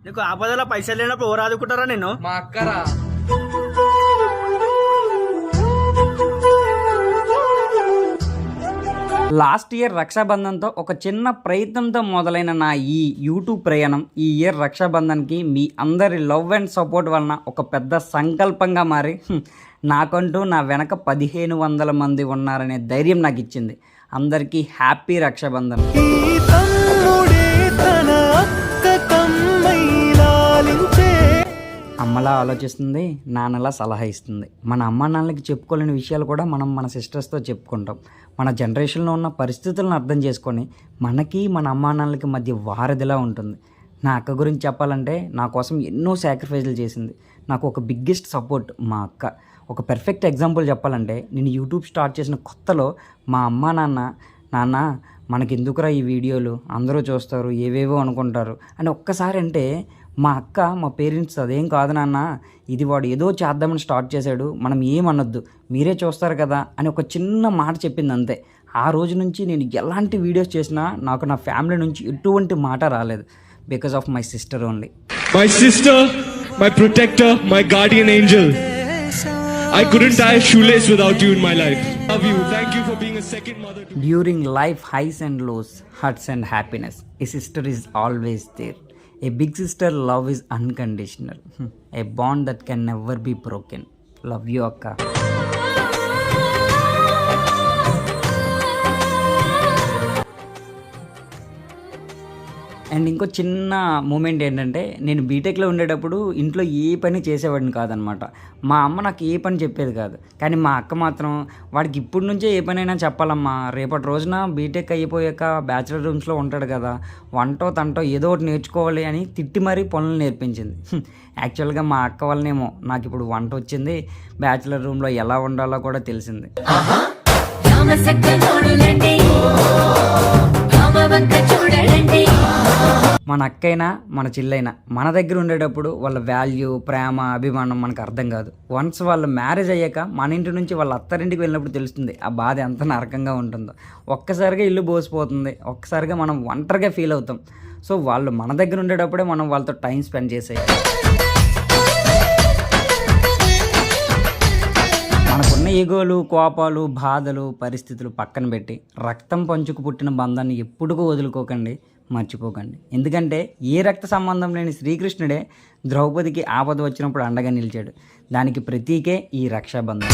నీకు ఆపదలో పైసలు లేనప్పుడు ఎవరు ఆదుకుంటారా నేను? మా అక్కరా. లాస్ట్ ఇయర్ రక్షాబంధన్తో ఒక చిన్న ప్రయత్నంతో మొదలైన నా ఈ యూట్యూబ్ ప్రయాణం ఈ ఇయర్ రక్షాబంధన్కి మీ అందరి లవ్ అండ్ సపోర్ట్ వలన ఒక పెద్ద సంకల్పంగా మారి నాకంటూ నా వెనక 1500 మంది ఉన్నారనే ధైర్యం నాకు ఇచ్చింది. అందరికీ హ్యాపీ రక్షాబంధన్. అమ్మలా ఆలోచిస్తుంది, నాన్నలా సలహా ఇస్తుంది. మన అమ్మ నాన్నలకి చెప్పుకోలేని విషయాలు కూడా మనం మన సిస్టర్స్తో చెప్పుకుంటాం. మన జనరేషన్లో ఉన్న పరిస్థితులను అర్థం చేసుకొని మనకి మన అమ్మా నాన్నలకి మధ్య వారధిలా ఉంటుంది. నా అక్క గురించి చెప్పాలంటే నా కోసం ఎన్నో సాక్రిఫైజులు చేసింది. నాకు ఒక బిగ్గెస్ట్ సపోర్ట్ మా అక్క. ఒక పర్ఫెక్ట్ ఎగ్జాంపుల్ చెప్పాలంటే, నేను యూట్యూబ్ స్టార్ట్ చేసిన కొత్తలో మా అమ్మ నాన్న మనకి ఎందుకురా ఈ వీడియోలు, అందరూ చూస్తారు, ఏవేవో అనుకుంటారు అని ఒక్కసారి అంటే, మా అక్క మా పేరెంట్స్ అదేం కాదు నాన్న, ఇది వాడు ఏదో చేద్దామని స్టార్ట్ చేశాడు, మనం ఏమనొద్దు, మీరే చూస్తారు కదా అని ఒక చిన్న మాట చెప్పింది అంతే. ఆ రోజు నుంచి నేను ఎలాంటి వీడియోస్ చేసినా నాకు నా ఫ్యామిలీ నుంచి ఎటువంటి మాట రాలేదు. Because of my sister only. My sister, my protector, my guardian angel. I couldn't tie a shoelace without you in my life. Love you. Thank you for being a second mother to me. During life highs and lows, hurts and happiness, a sister is always there. A big sister love is unconditional. A bond that can never be broken. Love you, akka. And ఇంకో చిన్న moment ఏంటంటే, నేను బీటెక్లో ఉండేటప్పుడు ఇంట్లో ఏ పని చేసేవాడిని కాదనమాట. మా అమ్మ నాకు ఏ పని చెప్పేది కాదు. కానీ మా అక్క మాత్రం, వాడికి ఇప్పటి నుంచే ఏ పనైనా చెప్పాలమ్మా, రేపటి రోజున బీటెక్ అయిపోయాక బ్యాచిలర్ రూమ్స్లో ఉంటాడు కదా, వంటో తంటో ఏదో ఒకటి నేర్చుకోవాలి అని తిట్టి మరీ పనులు నేర్పించింది. యాక్చువల్గా మా అక్క వల్లనేమో నాకు ఇప్పుడు వంట వచ్చింది, బ్యాచిలర్ రూమ్లో ఎలా ఉండాలో కూడా తెలిసింది. మన అక్కైనా మన చిల్లైనా మన దగ్గర ఉండేటప్పుడు వాళ్ళ వాల్యూ, ప్రేమ, అభిమానం మనకు అర్థం కాదు. వన్స్ వాళ్ళు మ్యారేజ్ అయ్యాక మన ఇంటి నుంచి వాళ్ళ అత్తారింటికి వెళ్ళినప్పుడు తెలుస్తుంది ఆ బాధ ఎంత నరకంగా ఉంటుందో. ఒక్కసారిగా ఇల్లు బోసిపోతుంది, ఒక్కసారిగా మనం ఒంటరిగా ఫీల్ అవుతాం. సో వాళ్ళు మన దగ్గర ఉండేటప్పుడే మనం వాళ్ళతో టైం స్పెండ్ చేసేయాలి. మనకున్న ఈగోలు, కోపాలు, బాధలు, పరిస్థితులు పక్కన పెట్టి రక్తం పంచుకు పుట్టిన బంధాన్ని ఎప్పుడూ వదులుకోకండి, మర్చిపోకండి. ఎందుకంటే ఏ రక్త సంబంధం లేని శ్రీకృష్ణుడే ద్రౌపదికి ఆపద వచ్చినప్పుడు అండగా నిలిచాడు. దానికి ప్రతీకే ఈ రక్షాబంధం.